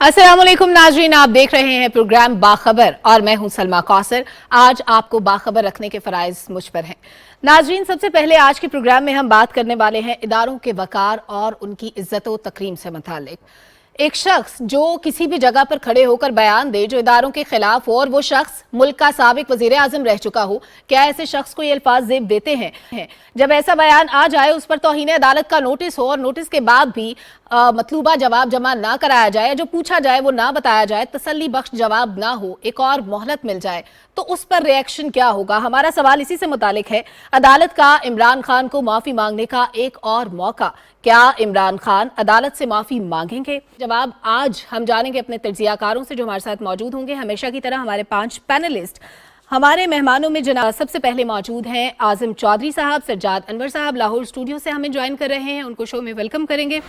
अस्सलाम वालेकुम नाजरीन, आप देख रहे हैं प्रोग्राम बाखबर और मैं हूं सलमा कौसर। आज आपको बाखबर रखने के फराइज मुझ पर हैं। नाजरीन, सबसे पहले आज के प्रोग्राम में हम बात करने वाले हैं इदारों के वकार और उनकी इज्जत व तकरीम से मुतालिक। एक शख्स जो किसी भी जगह पर खड़े होकर बयान दे जो इदारों के खिलाफ हो और वो शख्स मुल्क का साबिक वजीर आजम रह चुका हो, क्या ऐसे शख्स को ये अल्फाज जेब देते हैं? जब ऐसा बयान आ जाए, उस पर तौहीन अदालत का नोटिस हो और नोटिस के बाद भी मतलूबा जवाब जमा ना कराया जाए, जो पूछा जाए वो ना बताया जाए, तसल्ली बख्श जवाब ना हो, एक और मोहलत मिल जाए, तो उस पर रिएक्शन क्या होगा? हमारा सवाल इसी से मुतालिक है। अदालत का इमरान खान को माफी मांगने का एक और मौका, क्या इमरान खान अदालत से माफी मांगेंगे? जवाब आज हम जानेंगे अपने तज्जियाकारों से जो हमारे साथ मौजूद होंगे। हमेशा की तरह हमारे 5 पैनलिस्ट हमारे मेहमानों में जनाब सबसे पहले मौजूद हैं आजम चौधरी साहब। सज्जाद अनवर साहब लाहौर स्टूडियो से हमें ज्वाइन कर रहे हैं, उनको शो में वेलकम करेंगे।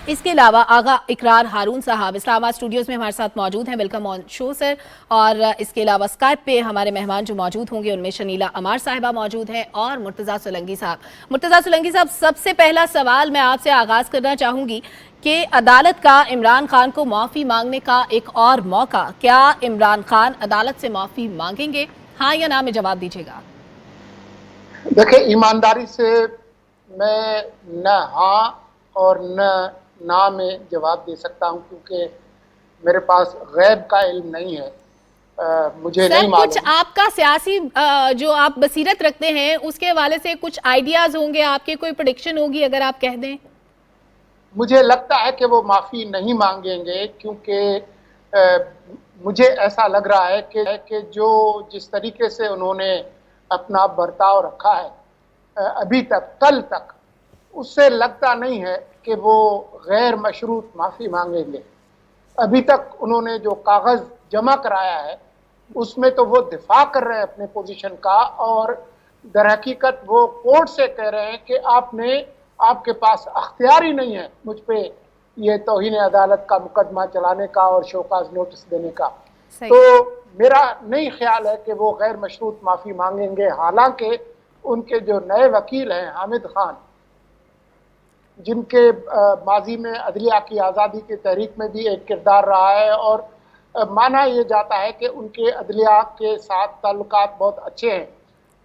इसके अलावा आगा इकरार हारून साहब इस्लामाबाद स्टूडियोज में हमारे साथ मौजूद हैं, वेलकम ऑन शो सर। और इसके अलावा स्काइप पे हमारे मेहमान जो मौजूद होंगे उनमें शनीला अमार साहिबा मौजूद हैं और मुर्तज़ा सोलंकी साहब। मुर्तज़ा सोलंकी साहब, सबसे पहला सवाल मैं आपसे आगाज़ करना चाहूँगी कि अदालत का इमरान खान को माफ़ी मांगने का एक और मौका, क्या इमरान खान अदालत से माफ़ी मांगेंगे? हाँ या ना में जवाब दीजिएगा। देखिए, ईमानदारी से मैं न हाँ और न ना में जवाब दे सकता हूं, क्योंकि मेरे पास गैब का इल्म नहीं है। मुझे नहीं मालूम। कुछ आपका सियासी जो आप बसीरत रखते हैं उसके हवाले से कुछ आइडियाज होंगे आपके, कोई प्रेडिक्शन होगी अगर आप कह दें? मुझे लगता है कि वो माफ़ी नहीं मांगेंगे, क्योंकि मुझे ऐसा लग रहा है कि जो जिस तरीके से उन्होंने अपना बर्ताव रखा है अभी तक, कल तक, उससे लगता नहीं है कि वो गैर मशरूत माफ़ी मांगेंगे। अभी तक उन्होंने जो कागज़ जमा कराया है उसमें तो वो दिफा कर रहे हैं अपने पोजीशन का, और दर हकीकत वो कोर्ट से कह रहे हैं कि आपके पास अख्तियार ही नहीं है मुझ पे ये तौहीन अदालत का मुकदमा चलाने का और शोकाज नोटिस देने का। तो मेरा नहीं ख्याल है कि वो गैर मशरूत माफ़ी मांगेंगे। हालांकि उनके जो नए वकील हैं हामिद खान, जिनके माजी में अदलिया की आज़ादी की तहरीक में भी एक किरदार रहा है, और माना यह जाता है कि उनके अदलिया के साथ ताल्लुकात बहुत अच्छे हैं,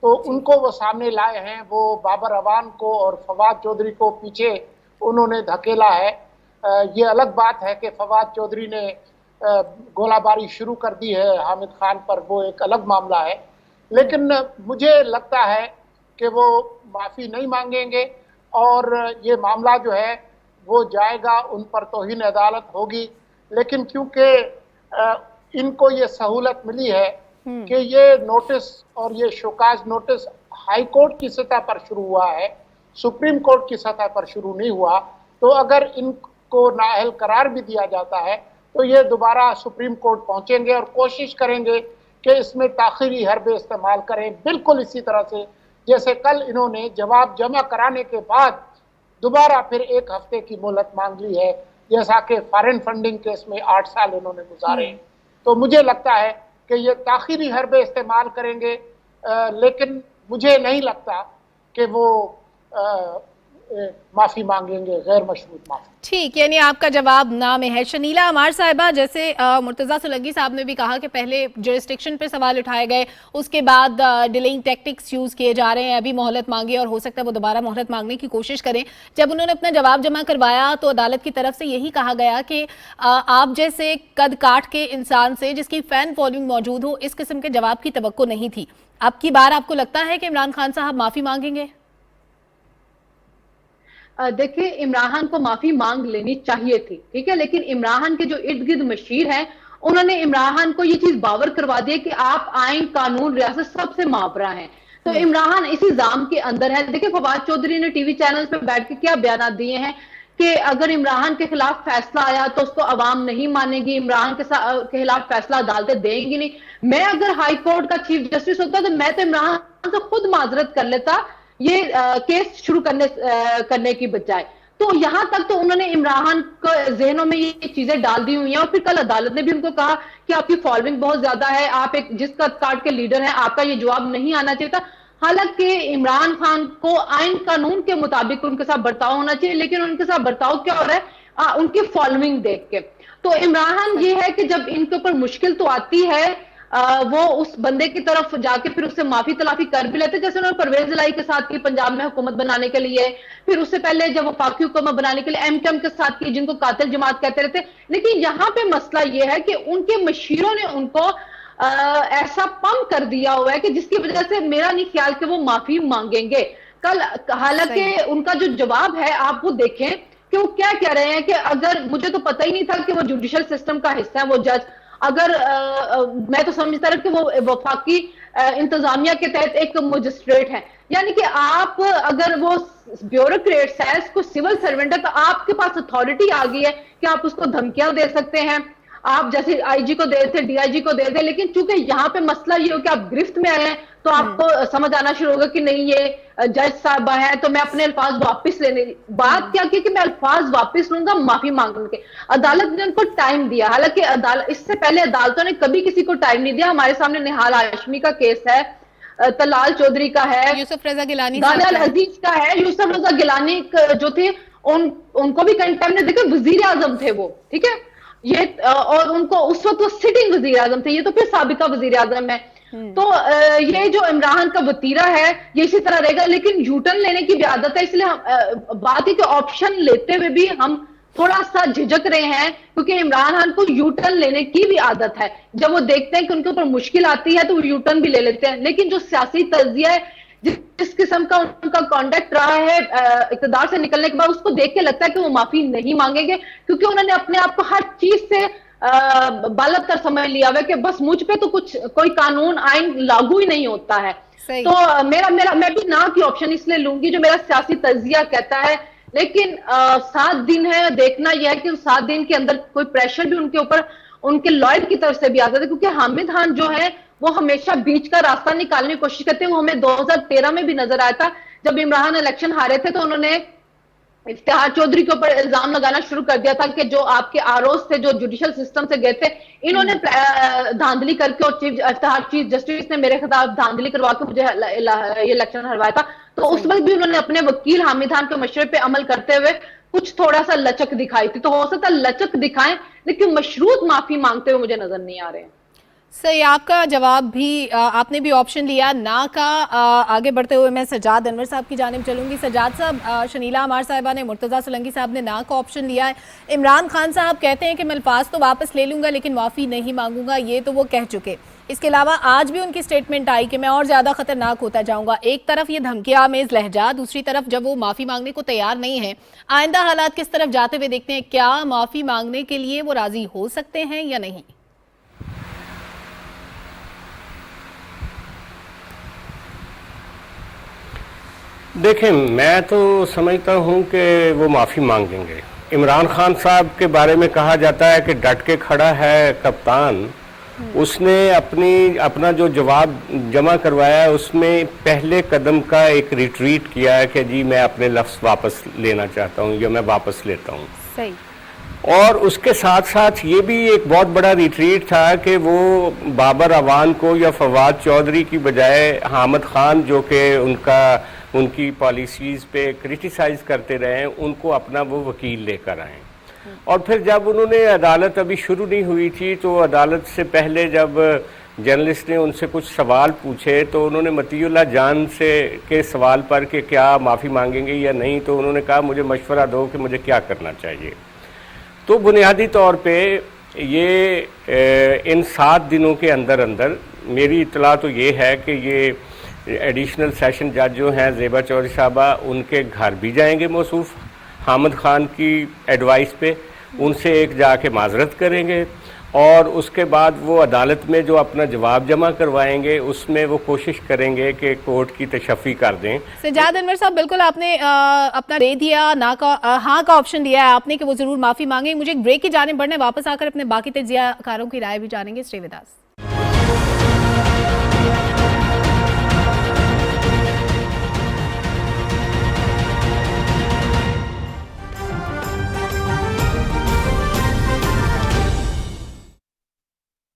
तो उनको वो सामने लाए हैं। वो बाबर अवान को और फवाद चौधरी को पीछे उन्होंने धकेला है। ये अलग बात है कि फवाद चौधरी ने गोलाबारी शुरू कर दी है हामिद खान पर, वो एक अलग मामला है। लेकिन मुझे लगता है कि वो माफ़ी नहीं मांगेंगे और ये मामला जो है वो जाएगा, उन पर तौहीन अदालत होगी। लेकिन क्योंकि इनको ये सहूलत मिली है कि ये नोटिस और ये शोकाज नोटिस हाई कोर्ट की सतह पर शुरू हुआ है, सुप्रीम कोर्ट की सतह पर शुरू नहीं हुआ, तो अगर इनको नाअहल करार भी दिया जाता है तो ये दोबारा सुप्रीम कोर्ट पहुंचेंगे और कोशिश करेंगे कि इसमें ताखीरी हरबे इस्तेमाल करें, बिल्कुल इसी तरह से जैसे कल इन्होंने जवाब जमा कराने के बाद दोबारा फिर 1 हफ्ते की मोहलत मांग ली है, जैसा कि फॉरेन फंडिंग केस में 8 साल इन्होंने गुजारे। तो मुझे लगता है कि ये ताखीरी हरबे इस्तेमाल करेंगे, लेकिन मुझे नहीं लगता कि वो माफ़ी मांगेंगे, गैर मशरूत माफ़ी। ठीक, यानी आपका जवाब ना में है। शनीला अमार साहिबा, जैसे मुर्तज़ा सोलंकी साहब ने भी कहा कि पहले जुरिस्डिक्शन पर सवाल उठाए गए, उसके बाद डिलेइंग टैक्टिक्स यूज़ किए जा रहे हैं, अभी मोहलत मांगी और हो सकता है वो दोबारा मोहलत मांगने की कोशिश करें। जब उन्होंने अपना जवाब जमा करवाया तो अदालत की तरफ से यही कहा गया कि आप जैसे कद काठ के इंसान से जिसकी फ़ैन फॉलोइंग मौजूद हो, इस किस्म के जवाब की तवक्को नहीं थी। अब की बार आपको लगता है कि इमरान खान साहब माफ़ी मांगेंगे? देखिए, इमरान खान को माफी मांग लेनी चाहिए थी, ठीक है, लेकिन इमरान खान के जो इर्द गिर्द मशीर हैं उन्होंने इमरान खान को ये चीज बावर करवा दी कि आप आइन कानून रियासत सबसे मापरा हैं। तो इमरान खान इसी जाम के अंदर है। देखिए, फवाद चौधरी ने टीवी चैनल पे बैठ के क्या बयान दिए हैं कि अगर इमरान खान के खिलाफ फैसला आया तो उसको अवाम नहीं मानेगी, इमरान के खिलाफ फैसला अदालतें देंगी नहीं। मैं अगर हाई कोर्ट का चीफ जस्टिस होता तो मैं तो इमरान खान से खुद माजरत कर लेता ये केस शुरू करने की बजाय। तो यहां तक तो उन्होंने इमरान को जहनों में ये चीजें डाल दी हुई हैं, और फिर कल अदालत ने भी उनको कहा कि आपकी फॉलोइंग बहुत ज्यादा है, आप एक जिस कद काट के लीडर हैं, आपका ये जवाब नहीं आना चाहिए था। हालांकि इमरान खान को आइन कानून के मुताबिक उनके साथ बर्ताव होना चाहिए, लेकिन उनके साथ बर्ताव क्या हो रहा है उनकी फॉलोइंग देख के। तो इमरान ये है कि जब इनके ऊपर मुश्किल तो आती है, वो उस बंदे की तरफ जाके फिर उससे माफी तलाफी कर भी लेते, जैसे उन्होंने परवेज इलाही के साथ की पंजाब में हुकूमत बनाने के लिए, फिर उससे पहले जब वफाकी हुकूमत बनाने के लिए एमकेएम के साथ की, जिनको कातिल जमात कहते रहते। लेकिन यहाँ पे मसला ये है कि उनके मशीरों ने उनको ऐसा पंप कर दिया हुआ है कि जिसकी वजह से मेरा नहीं ख्याल कि वो माफी मांगेंगे कल। हालांकि उनका जो जवाब है आप वो देखें कि वो क्या कह रहे हैं कि अगर, मुझे तो पता ही नहीं था कि वो जुडिशल सिस्टम का हिस्सा है वो जज, अगर मैं तो समझता रहा कि वो वफाकी इंतजामिया के तहत एक मजिस्ट्रेट है, यानी कि आप अगर वो ब्यूरोक्रेट्स है, इसको सिविल सर्वेंट है, तो आपके पास अथॉरिटी आ गई है कि आप उसको धमकियां दे सकते हैं, आप जैसे आईजी को दे थे, डीआईजी को दे थे। लेकिन चूंकि यहाँ पे मसला ये हो कि आप गिरफ्त में आए हैं, तो आपको समझ आना शुरू होगा कि नहीं ये जज साहब है, तो मैं अपने अल्फाज वापस लेने, बात क्या की कि मैं अल्फाज वापस लूंगा माफी मांगने के। अदालत ने उनको टाइम दिया, हालांकि अदालत, इससे पहले अदालतों ने कभी किसी को टाइम नहीं दिया। हमारे सामने निहाल हाशमी का केस है, तलाल चौधरी का है, यूसुफ रजा गिलानी दानियाल अजीज का है, यूसुफ रजा गिलानी जो थे उनको भी कंटेम्प्ट ने, देखो वजीर आजम थे वो, ठीक है ये, और उनको उस वक्त वो सिटिंग वजीर आजम थे, ये तो फिर साबिका वजीर आजम है। तो ये जो इमरान का वतीरा है ये इसी तरह रहेगा। लेकिन यूटर्न लेने की भी आदत है, इसलिए बात है कि ऑप्शन लेते हुए भी हम थोड़ा सा झिझक रहे हैं, क्योंकि इमरान खान को यूटर्न लेने की भी आदत है। जब वो देखते हैं कि उनके ऊपर मुश्किल आती है तो वो यूटर्न भी ले लेते हैं। लेकिन जो सियासी तज्जिया है, जिस किस्म का उनका कॉन्डक्ट रहा है इक़्तिदार से निकलने के बाद, उसको देख के लगता है कि वो माफी नहीं मांगेंगे, क्योंकि उन्होंने अपने आप को हर चीज से बालक कर समझ लिया हुआ कि बस मुझ पे तो कोई कानून आइन लागू ही नहीं होता है। तो मैं भी ना की ऑप्शन इसलिए लूंगी जो मेरा सियासी तज्जिया कहता है। लेकिन 7 दिन है, देखना यह है कि 7 दिन के अंदर कोई प्रेशर भी उनके ऊपर उनके लॉयर की तरफ से भी आता है, क्योंकि हामिद खान जो है वो हमेशा बीच का रास्ता निकालने की कोशिश करते हैं। वो हमें 2013 में भी नजर आया था, जब इमरान इलेक्शन हारे थे तो उन्होंने इफ्तिखार चौधरी के ऊपर इल्जाम लगाना शुरू कर दिया था कि जो आपके आरोस थे, जो जुडिशल सिस्टम से गए थे, इन्होंने धांधली करके, और चीफ जस्टिस ने मेरे खिलाफ धांधली करवा के मुझे ये इलेक्शन हरवाया था। तो उस वक्त भी उन्होंने अपने वकील हामिद खान के मशवरे पे अमल करते हुए कुछ थोड़ा सा लचक दिखाई थी। तो हो सकता है लचक दिखाएं, लेकिन मशरूत माफी मांगते हुए मुझे नजर नहीं आ रहे हैं। सही, आपका जवाब भी, आपने भी ऑप्शन लिया ना का। आगे बढ़ते हुए मैं सजाद अनवर साहब की जानिब चलूंगी। सजाद साहब, शनीला अमार साहिबा ने, मुर्तज़ा सोलंकी साहब ने ना का ऑप्शन लिया है। इमरान खान साहब कहते हैं कि मैं अल्फाज तो वापस ले लूंगा लेकिन माफ़ी नहीं मांगूंगा, ये तो वो कह चुके। इसके अलावा आज भी उनकी स्टेटमेंट आई कि मैं और ज़्यादा खतरनाक होता जाऊंगा। एक तरफ ये धमकियां आमेज लहजा, दूसरी तरफ जब वो माफ़ी मांगने को तैयार नहीं है। आइंदा हालात किस तरफ जाते हुए देखते हैं, क्या माफ़ी मांगने के लिए वो राज़ी हो सकते हैं या नहीं? देखें, मैं तो समझता हूं कि वो माफ़ी मांगेंगे। इमरान खान साहब के बारे में कहा जाता है कि डट के खड़ा है कप्तान। उसने अपना जो जवाब जमा करवाया है उसमें पहले कदम का एक रिट्रीट किया है कि जी मैं अपने लफ्ज़ वापस लेना चाहता हूं या मैं वापस लेता हूं। सही। और उसके साथ साथ ये भी एक बहुत बड़ा रिट्रीट था कि वो बाबर अवान को या फवाद चौधरी की बजाय हामिद खान, जो कि उनकी पॉलिसीज़ पे क्रिटिसाइज़ करते रहे, उनको अपना वो वकील लेकर आए। और फिर जब उन्होंने, अदालत अभी शुरू नहीं हुई थी, तो अदालत से पहले जब जर्नलिस्ट ने उनसे कुछ सवाल पूछे तो उन्होंने मतीउल्लाह जान के सवाल पर कि क्या माफ़ी मांगेंगे या नहीं, तो उन्होंने कहा मुझे मशवरा दो कि मुझे क्या करना चाहिए। तो बुनियादी तौर पे ये इन 7 दिनों के अंदर अंदर मेरी इत्तला तो ये है कि ये एडिशनल सेशन जज जो हैं ज़ेबा चौधरी साहबा, उनके घर भी जाएंगे मौसूफ हामिद खान की एडवाइस पे, उनसे एक जाके माजरत करेंगे और उसके बाद वो अदालत में जो अपना जवाब जमा करवाएंगे उसमें वो कोशिश करेंगे कि कोर्ट की तशफ़ी कर दें। सजाद अनवर साहब, बिल्कुल आपने अपना दे दिया, ना का हाँ का ऑप्शन दिया है आपने कि वो ज़रूर माफ़ी मांगेंगे। मुझे एक ब्रेक की जाने बढ़ने, वापस आकर अपने बाकी तज्जियाकारों की राय भी जानेंगे। Stay with us.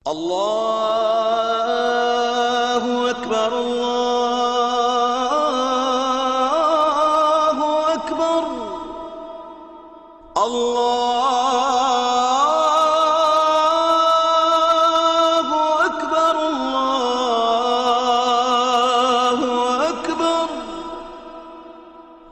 अल्लाहु अकबर, अल्लाहु अकबर, अल्लाहु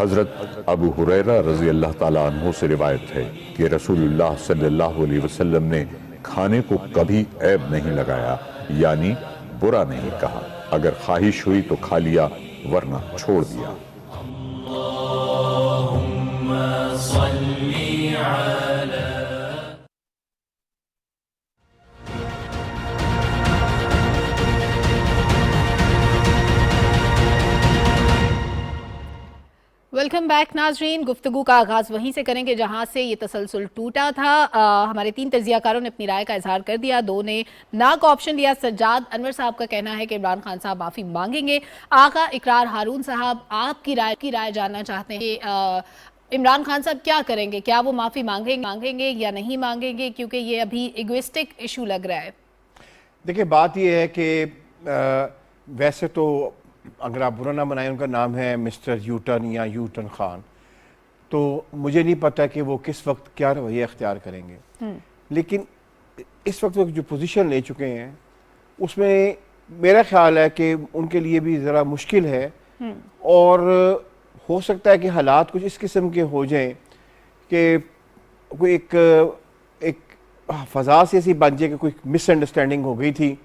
हज़रत अबू हुरैरा रज़ी अल्लाह ताला अन्हु से रिवायत है कि रसूलुल्लाह सल्लल्लाहु अलैहि वसल्लम ने खाने को कभी ऐब नहीं लगाया, यानी बुरा नहीं कहा। अगर ख्वाहिश हुई तो खा लिया, वरना छोड़ दिया। वेलकम बैक नाजरीन। गुफ्तगू का आगाज़ वहीं से करेंगे जहां से ये तसलसल टूटा था। हमारे 3 तजियाकारों ने अपनी राय का इजहार कर दिया। 2 ने ना का ऑप्शन लिया। सज्जाद अनवर साहब का कहना है कि इमरान खान साहब माफ़ी मांगेंगे। आका इकरार हारून साहब आपकी राय जानना चाहते हैं कि इमरान खान साहब क्या करेंगे, क्या वो माफ़ी मांगेंगे या नहीं मांगेंगे, क्योंकि ये अभी इगोइस्टिक इशू लग रहा है। देखिए, बात ये है कि वैसे तो अगर आप बुरा ना बनाएं, उनका नाम है मिस्टर यूटर्न या यूटर्न खान, तो मुझे नहीं पता कि वो किस वक्त क्या रवैया अख्तियार करेंगे। लेकिन इस वक्त वो जो पोजीशन ले चुके हैं उसमें मेरा ख्याल है कि उनके लिए भी ज़रा मुश्किल है, और हो सकता है कि हालात कुछ इस किस्म के हो जाएं कि कोई एक फ़ज़ा से ऐसी बन जाए कि कोई मिसअंडरस्टैंडिंग हो गई थी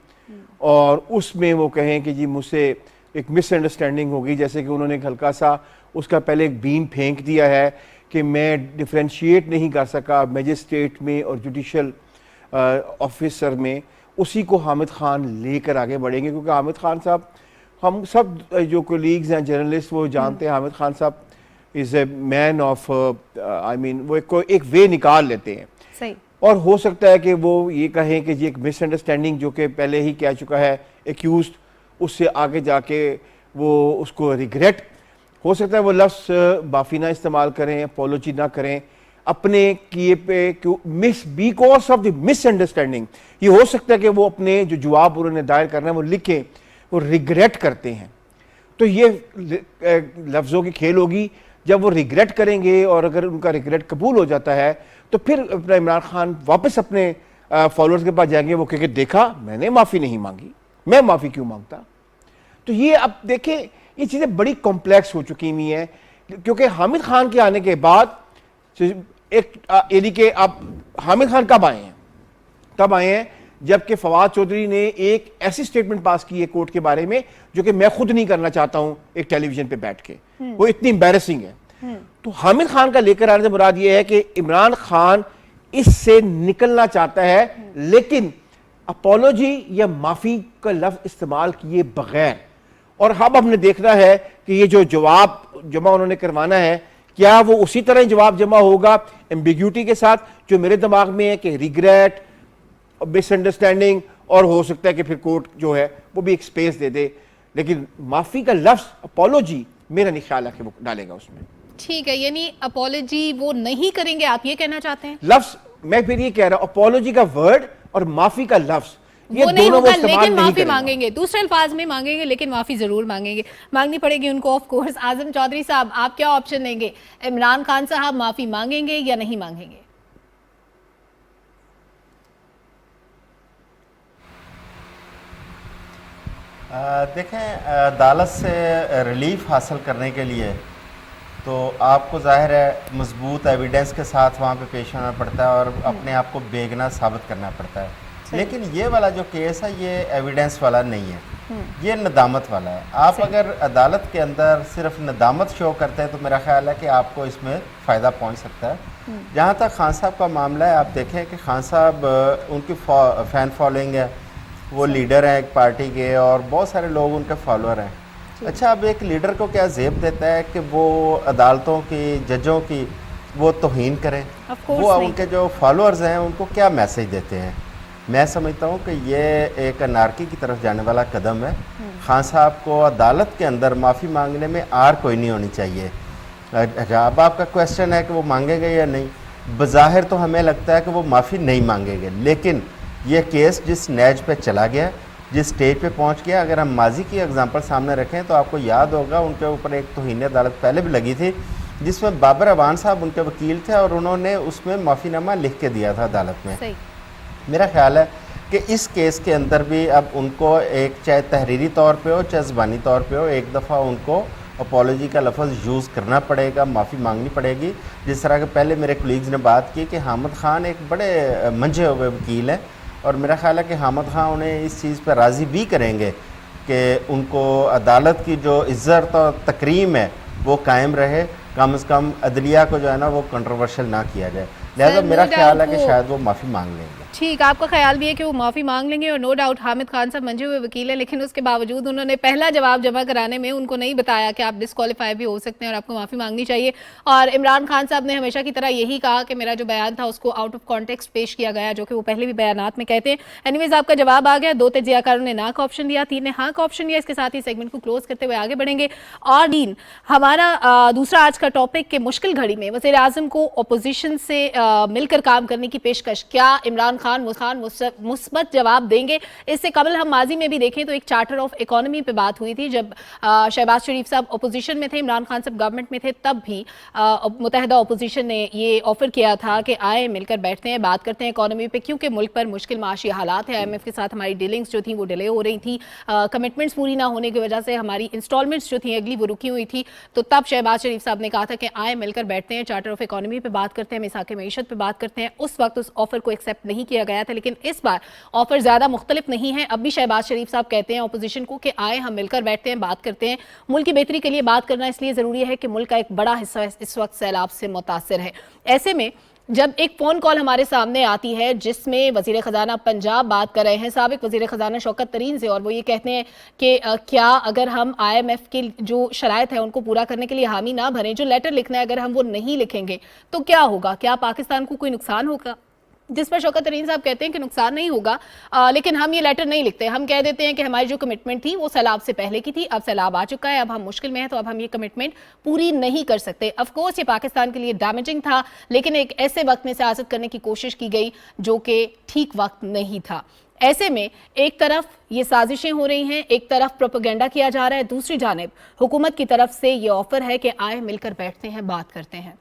और उसमें वो कहें कि जी मुझसे एक मिसअंडरस्टैंडिंग हो गई, जैसे कि उन्होंने हल्का सा उसका पहले एक बीन फेंक दिया है कि मैं डिफ्रेंशिएट नहीं कर सका मैजिस्ट्रेट में और जुडिशल ऑफिसर में। उसी को हामिद खान लेकर आगे बढ़ेंगे, क्योंकि हामिद खान साहब, हम सब जो कोलीग्स हैं जर्नलिस्ट वो जानते हैं हामिद खान साहब is a man of I mean वो एक वे निकाल लेते हैं। सही। और हो सकता है कि वो ये कहें कि ये एक मिसअंडरस्टैंडिंग जो कि पहले ही कह चुका है एक्यूज, उससे आगे जाके वो उसको रिग्रेट, हो सकता है वो लफ्ज़ माफ़ी ना इस्तेमाल करें, अपॉलोजी ना करें अपने किए पे, क्यों बिकॉज ऑफ द मिसअंडरस्टैंडिंग। ये हो सकता है कि वो अपने जो जवाब उन्होंने दायर करना है वो लिखें, वो रिग्रेट करते हैं। तो ये लफ्ज़ों की खेल होगी। जब वो रिग्रेट करेंगे और अगर उनका रिग्रेट कबूल हो जाता है तो फिर अपना इमरान खान वापस अपने फॉलोअर्स के पास जाएंगे, वो कहेंगे देखा मैंने माफ़ी नहीं मांगी, मैं माफ़ी क्यों मांगता। तो ये अब देखें, ये चीज़ें बड़ी कॉम्प्लेक्स हो चुकी हुई हैं, क्योंकि हामिद खान के आने के बाद एक यानी कि अब हामिद खान कब आए हैं? तब आए हैं जबकि फवाद चौधरी ने एक ऐसी स्टेटमेंट पास की है कोर्ट के बारे में जो कि मैं खुद नहीं करना चाहता हूं एक टेलीविजन पे बैठ के, वो इतनी एम्बैरेसिंग है। तो हामिद खान का लेकर आने से मुराद ये है कि इमरान खान इससे निकलना चाहता है, लेकिन अपॉलोजी या माफी का लफ्ज इस्तेमाल किए बगैर। और अब हमने देखना है कि ये जो जवाब जमा उन्होंने करवाना है, क्या वो उसी तरह जवाब जमा होगा एम्बिग्यूटी के साथ जो मेरे दिमाग में है कि रिग्रेट, मिसअंडरस्टैंडिंग, और हो सकता है कि फिर कोर्ट जो है वो भी एक स्पेस दे दे, लेकिन माफी का लफ्ज अपॉलोजी मेरा नहीं ख्याल है कि वो डालेगा उसमें। ठीक है, यानी अपॉलोजी वो नहीं करेंगे, आप ये कहना चाहते हैं? लफ्ज मैं फिर ये कह रहा हूं, अपॉलोजी का वर्ड और माफी का लफ्ज वो नहीं होगा, लेकिन माफी मांगेंगे, दूसरे अल्फाज में मांगेंगे, लेकिन माफी जरूर मांगेंगे, मांगनी पड़ेगी उनको ऑफ कोर्स। आजम चौधरी साहब, आप क्या ऑप्शन लेंगे? इमरान खान साहब माफी मांगेंगे या नहीं मांगेंगे? देखें, अदालत से रिलीफ हासिल करने के लिए तो आपको जाहिर है मजबूत एविडेंस के साथ वहाँ पे पेश होना पड़ता है और अपने आप को बेगुनाह साबित करना पड़ता है। लेकिन ये वाला जो केस है ये एविडेंस वाला नहीं है, ये नदामत वाला है। आप अगर अदालत के अंदर सिर्फ नदामत शो करते हैं तो मेरा ख्याल है कि आपको इसमें फ़ायदा पहुंच सकता है। जहाँ तक खान साहब का मामला है, आप देखें कि खान साहब उनकी फ़ैन फॉलोइंग है, वो लीडर हैं एक पार्टी के और बहुत सारे लोग उनके फॉलोअर हैं। अच्छा, अब एक लीडर को क्या ज़ेब देता है कि वो अदालतों की, जजों की वो तौहीन करें? वो उनके जो फॉलोअर्स हैं उनको क्या मैसेज देते हैं? मैं समझता हूँ कि ये एक अनारकी की तरफ जाने वाला कदम है। खान साहब को अदालत के अंदर माफ़ी मांगने में आर कोई नहीं होनी चाहिए। अब आपका क्वेश्चन है कि वो मांगेंगे या नहीं। बज़ाहिर तो हमें लगता है कि वो माफ़ी नहीं मांगेंगे, लेकिन ये केस जिस नैज पे चला गया, जिस स्टेज पे पहुंच गया, अगर हम माजी की एग्जांपल सामने रखें तो आपको याद होगा उनके ऊपर एक तौहीन अदालत पहले भी लगी थी जिसमें बाबर अवान साहब उनके वकील थे और उन्होंने उसमें माफ़ीनामा लिख के दिया था अदालत में। सही। मेरा ख्याल है कि इस केस के अंदर भी अब उनको एक चाहे तहरीरी तौर पे हो चाहे ज़बानी तौर पे हो, एक दफ़ा उनको अपॉलोजी का लफ्ज़ यूज़ करना पड़ेगा, माफ़ी मांगनी पड़ेगी। जिस तरह के पहले मेरे कलीग्स ने बात की कि हामिद खान एक बड़े मंझे हुए वकील हैं और मेरा ख्याल है कि हामिद खान उन्हें इस चीज़ पर राज़ी भी करेंगे कि उनको अदालत की जो इज़्ज़त और तकरीम है वो कायम रहे, कम से कम अदलिया को जो है ना वो कंट्रोवर्शियल ना किया जाए। लिहाजा मेरा ख्याल है कि शायद वो माफ़ी मांग लेंगे। ठीक, आपका ख्याल भी है कि वो माफ़ी मांग लेंगे और नो डाउट हामिद खान साहब मंझे हुए वकील है, लेकिन उसके बावजूद उन्होंने पहला जवाब जमा कराने में उनको नहीं बताया कि आप डिस्क्वालीफाई भी हो सकते हैं और आपको माफ़ी मांगनी चाहिए। और इमरान खान साहब ने हमेशा की तरह यही कहा कि मेरा जो बयान था उसको आउट ऑफ कॉन्टेक्स्ट पेश किया गया, जो कि वो पहले भी बयानात में कहते हैं। एनीवेज, आपका जवाब आ गया। 2 तजियाकारों ने ना का ऑप्शन दिया, 3 ने हाँ का ऑप्शन दिया। इसके साथ ही सेगमेंट को क्लोज करते हुए आगे बढ़ेंगे। और डीन, हमारा दूसरा आज का टॉपिक कि मुश्किल घड़ी में वज़ीर आज़म को अपोजिशन से मिलकर काम करने की पेशकश, क्या इमरान खान मुस्बत जवाब देंगे? इससे कबल हम माजी में भी देखें तो एक चार्टर ऑफ इकोनॉमी पे बात हुई थी जब शहबाज शरीफ साहब अपोजिशन में थे, इमरान खान साहब गवर्नमेंट में थे, तब भी मुतहदा अपोजिशन ने ये ऑफर किया था कि आए मिलकर बैठते हैं, बात करते हैं इकोनॉमी पे, क्योंकि मुल्क पर मुश्किल माशी हालात है। IMF के साथ हमारी डीलिंग्स जो थी वो डिले हो रही थी, कमिटमेंट्स पूरी ना होने की वजह से हमारी इंस्टॉलमेंट्स जो थी अगली वो रुकी हुई थी। तो तब शहबाज शरीफ साहब ने कहा था कि आए मिलकर बैठते हैं, चार्टर ऑफ इकोनॉमी पे बात करते हैं, मिसाक मईशत पे बात करते हैं। उस वक्त उस ऑफर को एक्सेप्ट नहीं किया किया गया था, लेकिन इस बार ऑफर ज्यादा मुख्तलिफ नहीं है। अब भी शहबाज शरीफ साहब कहते हैं अपोजिशन को कि आए हम मिलकर बैठते हैं, बात करते हैं। मुल्क की बेहतरी के लिए बात करना इसलिए जरूरी है कि मुल्क का एक बड़ा हिस्सा इस वक्त सैलाब से मुतासिर है। ऐसे में जब एक फोन कॉल हमारे सामने आती है जिसमें वजीर खजाना पंजाब बात कर रहे हैं साबिक वजीर खजाना शौकत तरीन से, और वो ये कहते हैं कि क्या अगर हम IMF की जो शराइत है उनको पूरा करने के लिए हामी ना भरें, जो लेटर लिखना है अगर हम वो नहीं लिखेंगे तो क्या होगा, क्या पाकिस्तान को कोई नुकसान होगा? जिस पर शौकत तरीन साहब कहते हैं कि नुकसान नहीं होगा, लेकिन हम ये लेटर नहीं लिखते। हम कह देते हैं कि हमारी जो कमिटमेंट थी वो सैलाब से पहले की थी, अब सैलाब आ चुका है, अब हम मुश्किल में हैं, तो अब हम ये कमिटमेंट पूरी नहीं कर सकते। ऑफ कोर्स ये पाकिस्तान के लिए डैमेजिंग था, लेकिन एक ऐसे वक्त में सियासत करने की कोशिश की गई जो कि ठीक वक्त नहीं था। ऐसे में एक तरफ ये साजिशें हो रही हैं, एक तरफ प्रोपेगेंडा किया जा रहा है, दूसरी जानिब हुकूमत की तरफ से ये ऑफर है कि आए मिलकर बैठते हैं, बात करते हैं।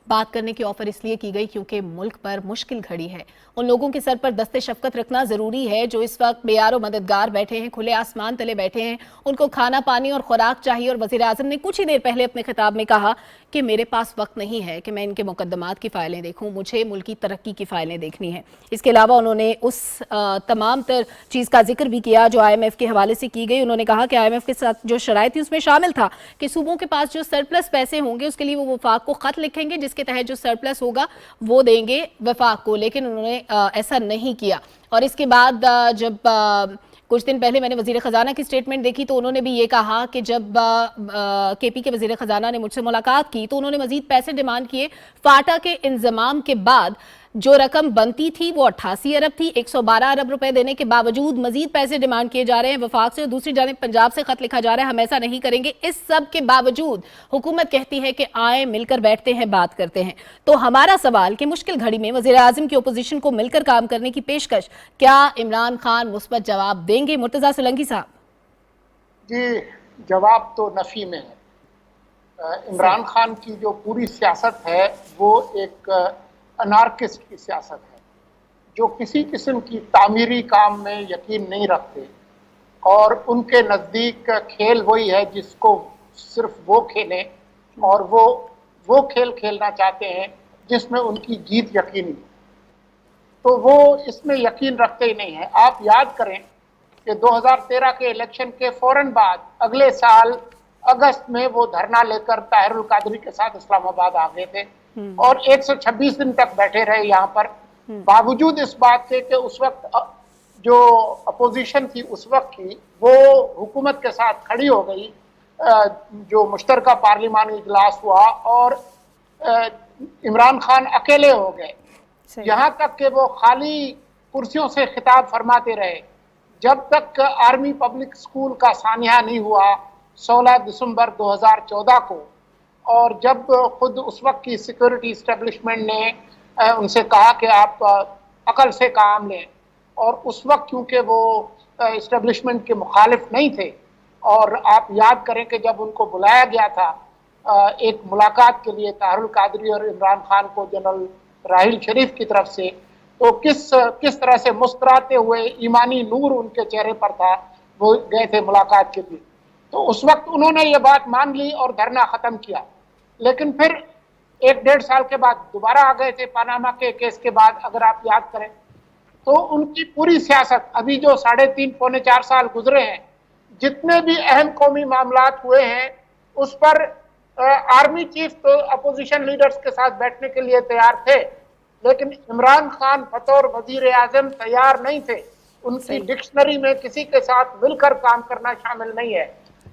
बात करने की ऑफर इसलिए की गई क्योंकि मुल्क पर मुश्किल घड़ी है। उन लोगों के सर पर दस्ते शफकत रखना जरूरी है जो इस वक्त बेयारो मददगार बैठे हैं, खुले आसमान तले बैठे हैं, उनको खाना पानी और खुराक चाहिए। और वजीर आजम ने कुछ ही देर पहले अपने खिताब में कहा कि मेरे पास वक्त नहीं है कि मैं इनके मुकदमात की फाइलें देखूं, मुझे मुल्क की तरक्की की फाइलें देखनी है। इसके अलावा उन्होंने उस तमाम तर चीज़ का जिक्र भी किया जो IMF के हवाले से की गई। उन्होंने कहा कि IMF के साथ जो शराइत थी उसमें शामिल था कि सूबों के पास जो सरप्लस पैसे होंगे उसके लिए वो वफाक को खत लिखेंगे जिसके तहत जो सरप्लस होगा वो देंगे वफाक को, लेकिन उन्होंने ऐसा नहीं किया। और इसके बाद जब कुछ दिन पहले मैंने वजीर खजाना की स्टेटमेंट देखी तो उन्होंने भी ये कहा कि जब KP के वजीर खजाना ने मुझसे मुलाकात की तो उन्होंने मजीद पैसे डिमांड किए। फाटा के इंजमाम के बाद जो रकम बनती थी वो 88 अरब थी, 112 अरब रुपए देने के बावजूद मजीद पैसे डिमांड किए जा रहे हैं वफाक से। दूसरी जानिब पंजाब से खत लिखा जा रहा है हम ऐसा नहीं करेंगे। इस सब के बावजूद हुकूमत कहती है कि आए मिलकर बैठते हैं, बात करते हैं। तो हमारा सवाल कि मुश्किल घड़ी में वजीर आजम की अपोजिशन को मिलकर काम करने की पेशकश क्या इमरान खान मुस्बत जवाब देंगे? मुर्तजा सोलंकी साहब जी, जवाब तो नफी में है। इमरान खान की जो पूरी सियासत है वो एक अनार्किस्ट की सियासत है जो किसी किस्म की तामीरी काम में यकीन नहीं रखते और उनके नज़दीक खेल वही है जिसको सिर्फ वो खेलें और वो खेल खेलना चाहते हैं जिसमें उनकी जीत यकीनी। तो वो इसमें यकीन रखते ही नहीं है। आप याद करें कि 2013 के इलेक्शन के फौरन बाद अगले साल अगस्त में वो धरना लेकर ताहिरुल कादरी के साथ इस्लामाबाद आ गए थे और 126 दिन तक बैठे रहे यहाँ पर, बावजूद इस बात के कि उस वक्त जो अपोजिशन थी उस वक्त की वो हुकूमत के साथ खड़ी हो गई। जो मुश्तरका पार्लिमानी इजलास हुआ और इमरान खान अकेले हो गए, यहाँ तक कि वो खाली कुर्सियों से खिताब फरमाते रहे जब तक आर्मी पब्लिक स्कूल का सानिया नहीं हुआ 16 दिसंबर 2014 को। और जब खुद उस वक्त की सिक्योरिटी इस्टेब्लिशमेंट ने उनसे कहा कि आप अकल से काम लें, और उस वक्त क्योंकि वो इस्टेब्लिशमेंट के मुखालिफ नहीं थे, और आप याद करें कि जब उनको बुलाया गया था एक मुलाकात के लिए ताहिरुल कादरी और इमरान खान को जनरल राहिल शरीफ की तरफ से, तो किस तरह से मुस्कुराते हुए ईमानी नूर उनके चेहरे पर था, वो गए थे मुलाकात के लिए। तो उस वक्त उन्होंने ये बात मान ली और धरना ख़त्म किया। लेकिन फिर 1-1.5 साल के बाद दोबारा आ गए थे पनामा के केस के बाद, अगर आप याद करें। तो उनकी पूरी सियासत अभी जो 3.5-4 साल गुजरे हैं, जितने भी अहम कौमी मामलात हुए हैं उस पर आर्मी चीफ तो अपोजिशन लीडर्स के साथ बैठने के लिए तैयार थे, लेकिन इमरान खान बतौर वजीर आजम तैयार नहीं थे। उनकी डिक्शनरी में किसी के साथ मिलकर काम करना शामिल नहीं है।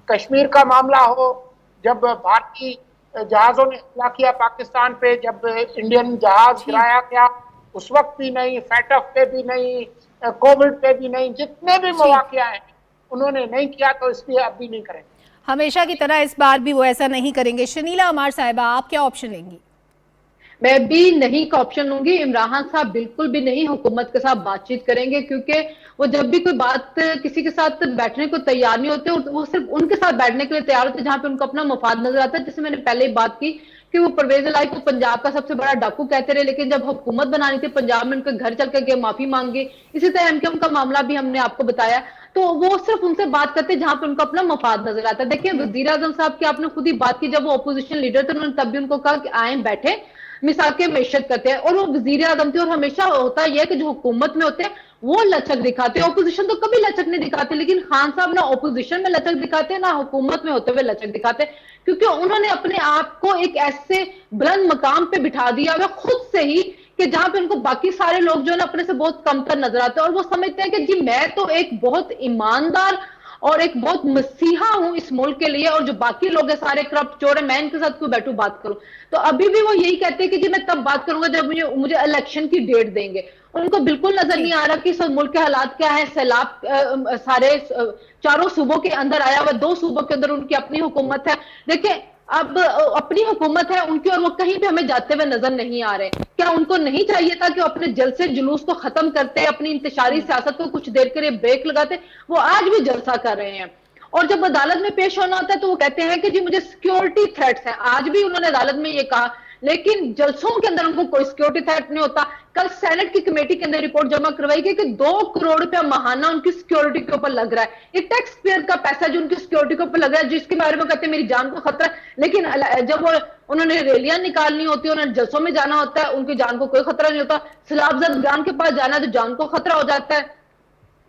कश्मीर का मामला हो, जब भारतीय जहाज़ों ने हमला किया पाकिस्तान पे, जब इंडियन जहाज गिराया गया उस वक्त भी नहीं, फैटफ पे भी नहीं, कोविड पे भी नहीं, जितने भी मौके हैं उन्होंने नहीं किया, तो इसलिए अब भी नहीं करेंगे। हमेशा की तरह इस बार भी वो ऐसा नहीं करेंगे। शनीला अमार साहिबा, आप क्या ऑप्शन लेंगी? मैं भी नहीं का ऑप्शन लूंगी। इमरान साहब बिल्कुल भी नहीं हुकूमत के साथ बातचीत करेंगे, क्योंकि वो जब भी कोई बात किसी के साथ बैठने को तैयार नहीं होते, वो सिर्फ उनके साथ बैठने के लिए तैयार होते जहां पे उनको अपना मफाद नजर आता है। जैसे मैंने पहले ही बात की कि वो परवेज इलाही को पंजाब का सबसे बड़ा डाकू कहते रहे, लेकिन जब हुकूमत बनानी थी पंजाब में उनके घर चल के माफी मांगी। इसी तरह MKM का मामला भी हमने आपको बताया, तो वो सिर्फ उनसे बात करते जहां पे उनको अपना मफाद नजर आता है। देखिए वजीर आजम साहब की आपने खुद ही बात की, जब वो अपोजिशन लीडर थे उन्होंने तब भी उनको कहा कि आए बैठे, मिसाल के मैशत करते हैं, और वो वजीर आजम थे। और हमेशा होता यह है कि जो हुकूमत में होते हैं वो लचक दिखाते हैं, ओपोजिशन तो कभी लचक नहीं दिखाते, लेकिन खान साहब ना ओपोजिशन में लचक दिखाते हैं ना हुकूमत में होते हुए लचक दिखाते हैं, क्योंकि उन्होंने अपने आप को एक ऐसे बुलंद मकाम पे बिठा दिया हुआ खुद से ही कि जहां पे उनको बाकी सारे लोग जो है ना अपने से बहुत कमतर नजर आते हैं, और वो समझते हैं कि जी मैं तो एक बहुत ईमानदार और एक बहुत मसीहा हूं इस मुल्क के लिए, और जो बाकी लोग हैं सारे करप्ट चोर है, मैं इनके साथ क्यों बैठूं बात करूं। तो अभी भी वो यही कहते हैं कि जी मैं तब बात करूंगा जब मुझे इलेक्शन की डेट देंगे। उनको बिल्कुल नजर नहीं आ रहा कि इस मुल्क के हालात क्या है। सैलाब सारे चारों सूबों के अंदर आया हुआ, 2 सूबों के अंदर उनकी अपनी हुकूमत है। देखिए अब अपनी हुकूमत है उनकी, और वो कहीं भी हमें जाते हुए नजर नहीं आ रहे। क्या उनको नहीं चाहिए था कि वो अपने जलसे जुलूस को खत्म करते, अपनी इंतशारी सियासत को कुछ देर के लिए ब्रेक लगाते? वो आज भी जलसा कर रहे हैं, और जब अदालत में पेश होना होता है तो वो कहते हैं कि जी मुझे सिक्योरिटी थ्रेट्स हैं। आज भी उन्होंने अदालत में ये कहा, लेकिन जलसों के अंदर उनको कोई सिक्योरिटी थ्रेट नहीं होता। कल सेनेट की कमेटी के अंदर रिपोर्ट जमा करवाई गई कि 2 करोड़ रुपया महाना उनकी सिक्योरिटी के ऊपर लग रहा है। ये टैक्स पेयर का पैसा जो उनकी सिक्योरिटी के ऊपर लग रहा है, जिसके बारे में कहते हैं मेरी जान को खतरा है, लेकिन जब उन्होंने रैलियां निकालनी होती है, उन्होंने जलसों में जाना होता है, उनकी जान को कोई खतरा नहीं होता। सैलाब गान के पास जाना है तो जान को खतरा हो जाता है।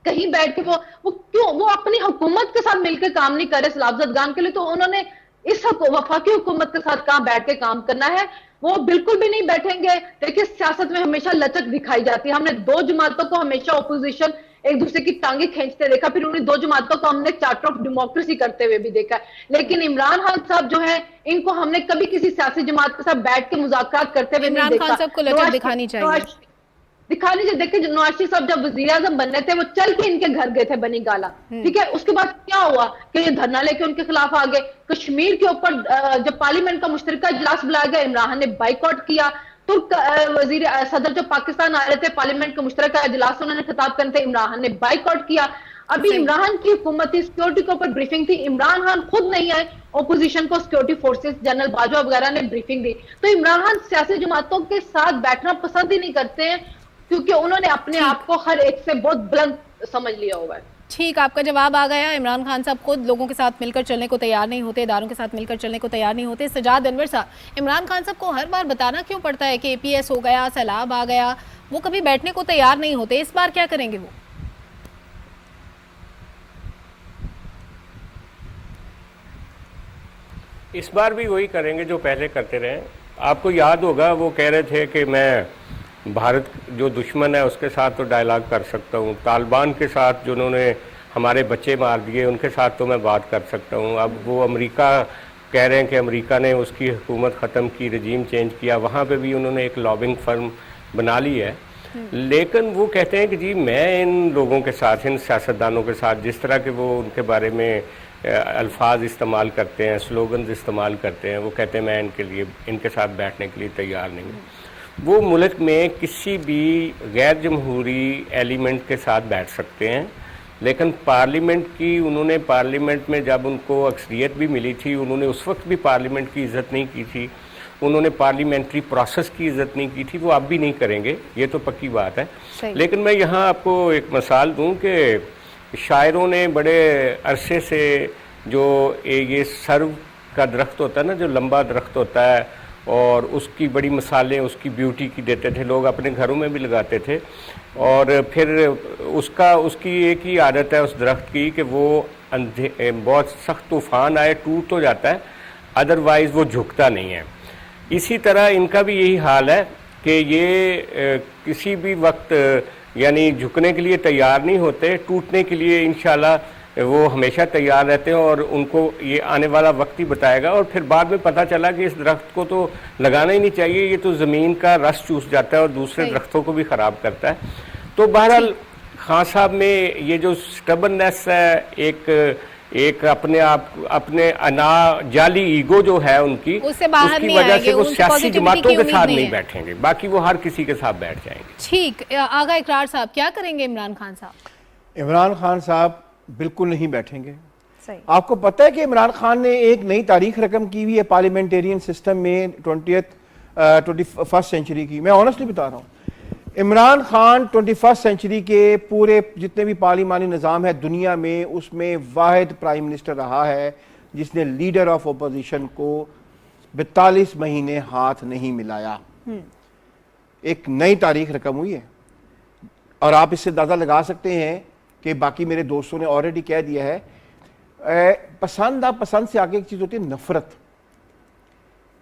कहीं बैठ के वो क्यों वो अपनी हुकूमत के साथ मिलकर काम नहीं करे सैलाब गान के लिए? तो उन्होंने इस वफाकी हुकूमत के साथ कहां बैठ के काम करना है? वो बिल्कुल भी नहीं बैठेंगे। देखिए सियासत में हमेशा लचक दिखाई जाती है। हमने 2 जमातों को हमेशा ओपोजिशन एक दूसरे की टांगे खींचते देखा, फिर उन्हीं 2 जमातों को हमने चार्टर ऑफ डेमोक्रेसी करते हुए भी देखा। लेकिन इमरान खान साहब जो है, इनको हमने कभी किसी सियासी जमात के साथ बैठ के मुज़ाकरात करते हुए नहीं देखा। इमरान खान साहब को लचक दिखानी चाहिए। दिखानी चाहिए। देखिए नवाज शरीफ साहब जब वजीर आजम बनने थे, वो चल के इनके घर गए थे बनी गाला, ठीक है। उसके बाद क्या हुआ कि ये धरना लेके उनके खिलाफ आ गए। कश्मीर के ऊपर जब पार्लियामेंट का मुश्तरका इजलास बुलाया गया, इमरान ने बाइकआउट किया। तुर्क वजीर सदर जो पाकिस्तान आ रहे थे, पार्लियामेंट का मुश्तरका इजलास उन्होंने खिताब करने थे, इमरान ने बाइकआउट किया। अभी इमरान की हुकूमत थी, सिक्योरिटी के ऊपर ब्रीफिंग थी, इमरान खान खुद नहीं आए, ओपोजिशन को सिक्योरिटी फोर्सेस जनरल बाजवा वगैरह ने ब्रीफिंग दी। तो इमरान खान सियासी जमातों के साथ बैठना पसंद ही नहीं करते हैं, क्योंकि उन्होंने अपने आप को हर एक से बहुत बुलंद समझ लिया हुआ है। ठीक, आपका जवाब आ गया। इमरान खान साहब खुद लोगों के साथ मिलकर चलने को तैयार नहीं होते, इदारों के साथ मिलकर चलने को तैयार नहीं होते। सजाद अनवर साहब, इमरान खान साहब को हर बार बताना क्यों पड़ता है कि APS हो गया, सैलाब आ गया, वो कभी बैठने को तैयार नहीं होते? इस बार क्या करेंगे वो? इस बार भी वही करेंगे जो पहले करते रहे। आपको याद होगा वो कह रहे थे कि मैं भारत जो दुश्मन है उसके साथ तो डायलॉग कर सकता हूँ, तालिबान के साथ जिन्होंने हमारे बच्चे मार दिए उनके साथ तो मैं बात कर सकता हूँ। अब वो अमेरिका कह रहे हैं कि अमेरिका ने उसकी हुकूमत ख़त्म की, रजीम चेंज किया, वहाँ पे भी उन्होंने एक लॉबिंग फर्म बना ली है। लेकिन वो कहते हैं कि जी मैं इन लोगों के साथ, इन सियासतदानों के साथ, जिस तरह के वो उनके बारे में अल्फाज इस्तेमाल करते हैं, स्लोगन्स इस्तेमाल करते हैं, वो कहते हैं मैं इनके साथ बैठने के लिए तैयार नहीं हूँ। वो मुल्क में किसी भी गैर जमहूरी एलिमेंट के साथ बैठ सकते हैं, लेकिन उन्होंने पार्लियामेंट में जब उनको अक्सरियत भी मिली थी, उन्होंने उस वक्त भी पार्लियामेंट की इज़्ज़त नहीं की थी, उन्होंने पार्लियामेंट्री प्रोसेस की इज़्ज़त नहीं की थी, वो अब भी नहीं करेंगे, ये तो पक्की बात है। लेकिन मैं यहाँ आपको एक मिसाल दूँ कि शायरों ने बड़े अरसे से जो ये सर्व का दरख्त होता है ना, जो लंबा दरख्त होता है, और उसकी बड़ी मिसालें उसकी ब्यूटी की देते थे, लोग अपने घरों में भी लगाते थे। और फिर उसकी एक ही आदत है उस दरख्त की कि वो बहुत सख्त तूफ़ान आए टूट तो जाता है, अदरवाइज़ वो झुकता नहीं है। इसी तरह इनका भी यही हाल है कि ये किसी भी वक्त यानी झुकने के लिए तैयार नहीं होते, टूटने के लिए इंशाल्लाह वो हमेशा तैयार रहते हैं, और उनको ये आने वाला वक्त ही बताएगा। और फिर बाद में पता चला कि इस दरख्त को तो लगाना ही नहीं चाहिए, ये तो ज़मीन का रस चूस जाता है और दूसरे दरख्तों को भी ख़राब करता है। तो बहरहाल खान साहब में ये जो स्टबननेस है, एक अपने जाली ईगो जो है उनकी, उसकी वजह से वो सियासी जमातों के साथ नहीं बैठेंगे, बाकी वो हर किसी के साथ बैठ जाएंगे। ठीक, आगा इकरार साहब, क्या करेंगे इमरान खान साहब? इमरान खान साहब बिल्कुल नहीं बैठेंगे। आपको पता है कि इमरान खान ने एक नई तारीख रकम की हुई है पार्लियामेंटेरियन सिस्टम में 21st सेंचुरी की। मैं ऑनेस्टली बता रहा हूँ, इमरान खान 21st सेंचुरी के पूरे जितने भी पार्लिमानी निज़ाम है दुनिया में, उसमें वाहिद प्राइम मिनिस्टर रहा है जिसने लीडर ऑफ अपोजिशन को 42 महीने हाथ नहीं मिलाया। एक नई तारीख रकम हुई है और आप इससे अंदाज़ा लगा सकते हैं कि बाकी मेरे दोस्तों ने ऑलरेडी कह दिया है, पसंद नापसंद से आगे एक चीज़ होती है नफ़रत।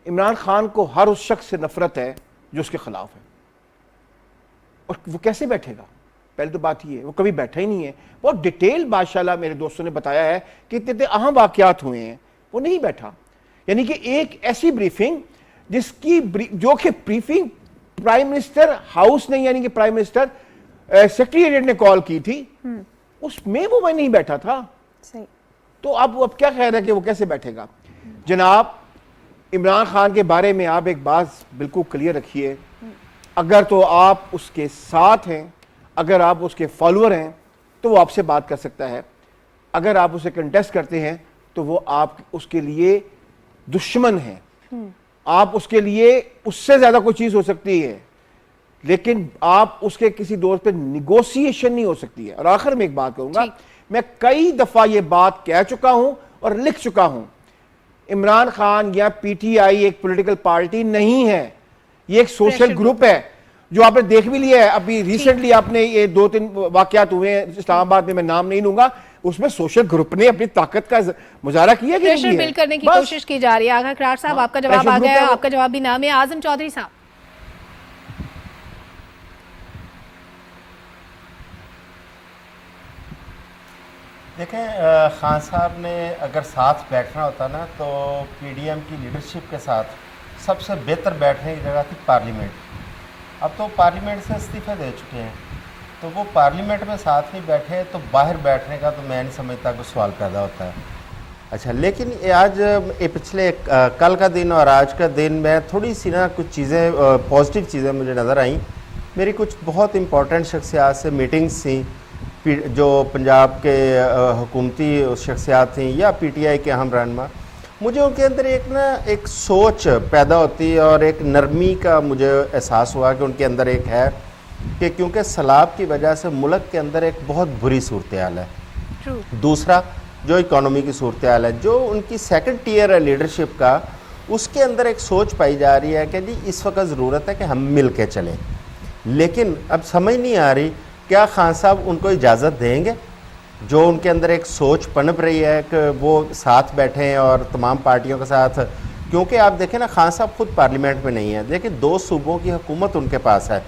इमरान खान को हर उस शख्स से नफ़रत है जो उसके खिलाफ है, और वो कैसे बैठेगा? पहले तो बात ये है, वो कभी बैठा ही नहीं है। बहुत डिटेल माशाल्लाह मेरे दोस्तों ने बताया है कि इतने अहम वाक़यात हुए हैं, वो नहीं बैठा। यानी कि एक ऐसी ब्रीफिंग जो कि ब्रीफिंग प्राइम मिनिस्टर हाउस ने, यानी कि प्राइम मिनिस्टर सेक्रेटेरिएट ने कॉल की थी, उसमें वो मैं नहीं बैठा था। सही। तो अब क्या कह रहे हैं कि वो कैसे बैठेगा? जनाब, इमरान खान के बारे में आप एक बात बिल्कुल क्लियर रखिए, अगर तो आप उसके साथ हैं, अगर आप उसके फॉलोअर हैं तो वो आपसे बात कर सकता है, अगर आप उसे कंटेस्ट करते हैं तो वो आप उसके लिए दुश्मन हैं, आप उसके लिए उससे ज्यादा कोई चीज हो सकती है, लेकिन आप उसके किसी दोस्त पे निगोशिएशन नहीं हो सकती है। और आखिर में एक बात कहूंगा, मैं कई दफा ये बात कह चुका हूं और लिख चुका हूं, इमरान खान या पीटीआई एक पॉलिटिकल पार्टी नहीं है, ये एक सोशल ग्रुप है, जो आपने देख भी लिया है। अभी रिसेंटली आपने ये 2-3 वाकयात हुए हैं इस्लामाबाद में, मैं नाम नहीं लूंगा, उसमें सोशल ग्रुप ने अपनी ताकत का मुजाहरा किया कि प्रेशर बिल्ड करने की कोशिश की जा रही है। आगा करार साहब, आपका जवाब आ गया, आपका जवाब भी नाम है। आजम चौधरी साहब, देखें, खान साहब ने अगर साथ बैठना होता ना तो पीडीएम की लीडरशिप के साथ सबसे बेहतर बैठने की जगह थी पार्लियामेंट। अब तो पार्लियामेंट से इस्तीफे दे चुके हैं, तो वो पार्लियामेंट में साथ नहीं बैठे तो बाहर बैठने का तो मैं नहीं समझता कोई सवाल पैदा होता है। अच्छा, लेकिन आज पिछले कल का दिन और आज का दिन में थोड़ी सी ना कुछ चीज़ें पॉजिटिव चीज़ें मुझे नज़र आई। मेरी कुछ बहुत इंपॉर्टेंट शख्सियात से मीटिंग्स थी, जो पंजाब के हुकूमती शख्सियात थी या पीटीआई के अहम रहनुमा। मुझे उनके अंदर एक सोच पैदा होती है और एक नरमी का मुझे एहसास हुआ कि उनके अंदर एक है कि क्योंकि सैलाब की वजह से मुल्क के अंदर एक बहुत बुरी सूरत हाल है। दूसरा, जो इकॉनमी की सूरत हाल है, जो उनकी सेकंड टियर है लीडरशिप का, उसके अंदर एक सोच पाई जा रही है कि जी इस वक्त ज़रूरत है कि हम मिल के चलें। लेकिन अब समझ नहीं आ रही क्या खान साहब उनको इजाज़त देंगे? जो उनके अंदर एक सोच पनप रही है कि वो साथ बैठें और तमाम पार्टियों के साथ, क्योंकि आप देखें ना, खान साहब खुद पार्लियामेंट में नहीं है। देखिए, 2 सूबों की हुकूमत उनके पास है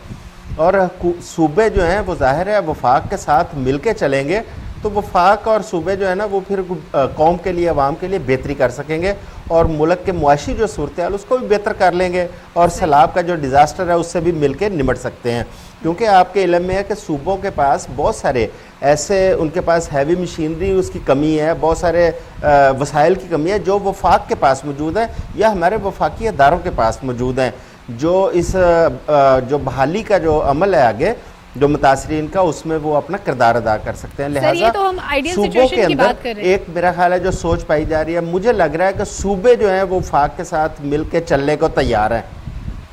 और सूबे जो हैं वो जाहिर है वफाक के साथ मिल के चलेंगे तो वफाक और सूबे जो है ना वो फिर कौम के लिए, अवाम के लिए बेहतरी कर सकेंगे और मुल्क के मुआशी जो सूरत हाल उसको भी बेहतर कर लेंगे और सैलाब का जो डिज़ास्टर है उससे भी मिल के निमट सकते हैं। क्योंकि आपके इल्म में है कि सूबों के पास बहुत सारे ऐसे, उनके पास हैवी मशीनरी उसकी कमी है, बहुत सारे वसाइल की कमी है जो वफाक के पास मौजूद है या हमारे वफाकी अदारों के पास मौजूद हैं, जो इस जो बहाली का जो अमल है आगे जो मुतासरीन का, उसमें वो अपना किरदार अदा कर सकते हैं। लिहाजा तो हम आइडियल सूबों सिचुएशन के की बात कर अंदर रहे हैं। एक मेरा ख्याल है जो सोच पाई जा रही है, मुझे लग रहा है कि सूबे जो हैं वो वफाक के साथ मिल के चलने को तैयार हैं।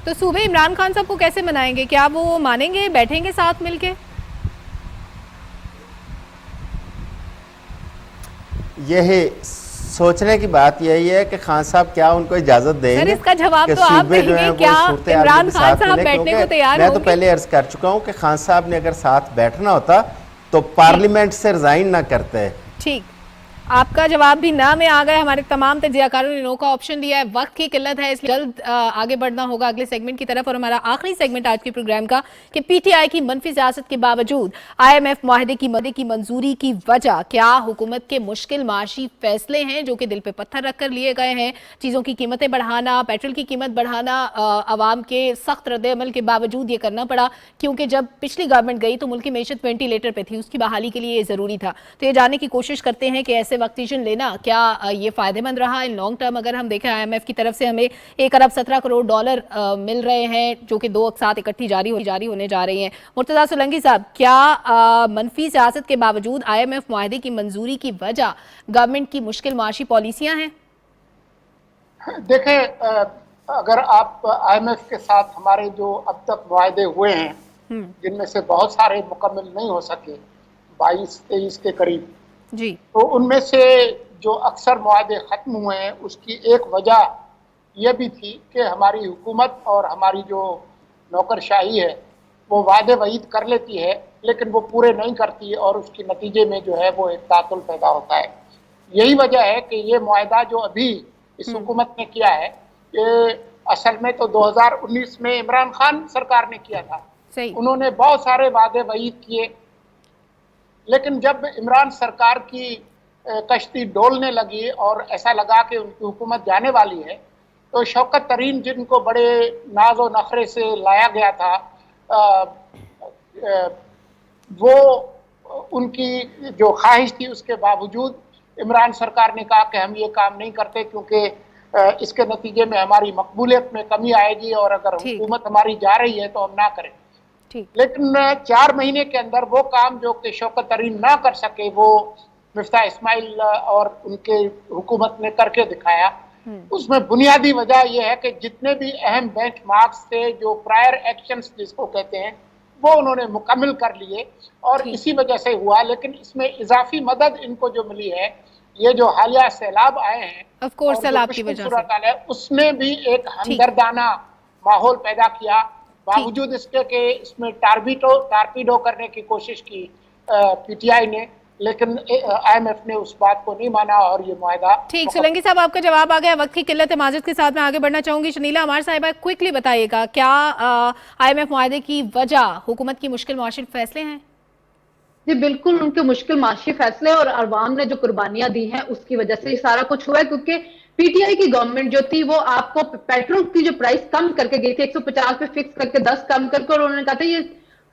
तो सूबे इमरान खान साहब को कैसे मनाएंगे? क्या वो मानेंगे, बैठेंगे साथ मिलके? यही सोचने की बात यही है कि खान साहब क्या उनको इजाजत देंगे? सर, इसका जवाब कि तो आप सूबे जो देंगे। हैं वो क्या सूरत हाल इमरान में खान साथ साहब मिलें? बैठने को क्योंकि तैयार मैं तो होंगे? पहले अर्ज कर चुका हूँ कि खान साहब ने अगर साथ बैठना होता तो पार्लियामेंट से रिजाइन ना करते। ठीक, आपका जवाब भी ना में आ गए। हमारे तमाम तजियाकारों ने नो का ऑप्शन दिया है। वक्त की किल्लत है, इसलिए जल्द आगे बढ़ना होगा अगले सेगमेंट की तरफ। और हमारा आखिरी सेगमेंट आज के प्रोग्राम का कि पीटीआई की मनफी सियासत के बावजूद IMF मुआहदे की मंजूरी की वजह क्या हुकूमत के मुश्किल माशी फैसले हैं जो कि दिल पे पत्थर रखकर लिए गए हैं। चीज़ों की कीमतें बढ़ाना, पेट्रोल की कीमत बढ़ाना, आवाम के सख्त रद्द-ए-अमल के बावजूद ये करना पड़ा, क्योंकि जब पिछली गवर्नमेंट गई तो मुल्क की मैशत वेंटिलेटर पे थी, उसकी बहाली के लिए ये ज़रूरी था। तो ये जानने की कोशिश करते हैं कि ऐसे वक्त डिसीजन लेना क्या ये फायदेमंद रहा इन लॉन्ग टर्म? अगर हम देखें IMF की तरफ से हमें 1 अरब 17 करोड़ डॉलर मिल रहे हैं जो कि 2 साथ इकट्ठी जारी होने जा रही हैं। मुर्तज़ा सोलंकी साहब, क्या मनफी सियासत के बावजूद IMF मुआहदे की मंजूरी की वजह गवर्नमेंट की मुश्किल माशी पॉलिसियां हैं? देखें, अगर आप IMF के साथ हमारे जो अब तक मुआहदे हुए हैं जिनमें से बहुत सारे मुकम्मल नहीं हो सके, 22-23 के करीब जी, तो उनमें से जो अक्सर मुआहदे ख़त्म हुए हैं उसकी एक वजह ये भी थी कि हमारी हुकूमत और हमारी जो नौकरशाही है वो वादे वईद कर लेती है लेकिन वो पूरे नहीं करती और उसके नतीजे में जो है वो एक तातुल पैदा होता है। यही वजह है कि ये मुआहदा जो अभी इस हुकूमत ने किया है, ये असल में तो 2019 में इमरान खान सरकार ने किया था। सही। उन्होंने बहुत सारे वादे वईद किए, लेकिन जब इमरान सरकार की कश्ती डोलने लगी और ऐसा लगा कि उनकी हुकूमत जाने वाली है, तो शौकत तरीन जिनको बड़े नाज व नखरे से लाया गया था, वो उनकी जो ख्वाहिश थी उसके बावजूद इमरान सरकार ने कहा कि हम ये काम नहीं करते क्योंकि इसके नतीजे में हमारी मकबूलियत में कमी आएगी और अगर हुकूमत हमारी जा रही है तो हम ना करें। लेकिन 4 महीने के अंदर वो काम जो कि शौकत तरीन ना कर सके वो मिफ्ता इस्माइल और उनके हुकूमत ने करके दिखाया। उसमें बुनियादी वजह यह है कि जितने भी अहम बेंचमार्क्स थे, जो प्रायर एक्शंस जिसको कहते हैं, वो उन्होंने मुकम्मल कर लिए और इसी वजह से हुआ। लेकिन इसमें इजाफी मदद इनको जो मिली है, ये जो हालिया सैलाब आए हैं, ऑफ कोर्स सैलाब की वजह से, उसने भी एक हमदर्दाना माहौल पैदा किया, बावजूद इसके कि इसमें टारपीडो करने की कोशिश की पीटीआई ने, लेकिन IMF ने उस बात को नहीं माना और ये मुआहदा। ठीक, सोलंकी साहब आपका जवाब आ गया। वक्त की किल्लत है, माजिद के साथ मैं आगे बढ़ना चाहूंगी। शनीला हमारे साहिबा, क्विकली बताइएगा, क्या IMF मुआहदे की वजह हुकूमत की मुश्किल माशी फैसले हैं? जी बिल्कुल, उनके मुश्किल माशी फैसले और अवाम ने जो कुर्बानियां दी हैं उसकी वजह से ये सारा कुछ हुआ है। क्योंकि पीटीआई की गवर्नमेंट जो थी वो आपको पेट्रोल की जो प्राइस कम करके गई थी, 150 पे फिक्स करके 10 कम करके, और उन्होंने कहा था ये